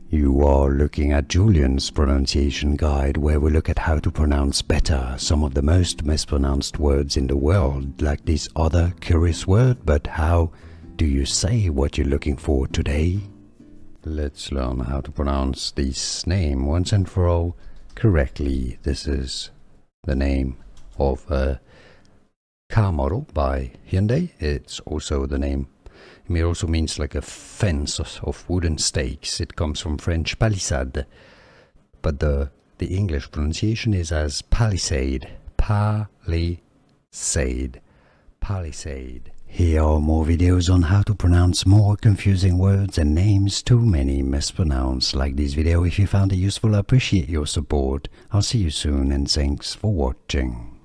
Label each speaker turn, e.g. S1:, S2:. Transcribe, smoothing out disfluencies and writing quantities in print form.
S1: You are looking at Julian's pronunciation guide, where we look at how to pronounce better some of the most mispronounced words in the world, like this other curious word. But how do you say what you're looking for today? Let's learn how to pronounce this name once and for all correctly. This is the name of a car model by Hyundai. It's also the name. It also means like a fence of wooden stakes. It comes from French Palisade, but the English pronunciation is as Palisade. Palisade. Palisade. Here are more videos on how to pronounce more confusing words and names too many mispronounced. Like this video if you found it useful. I appreciate your support. I'll see you soon and thanks for watching.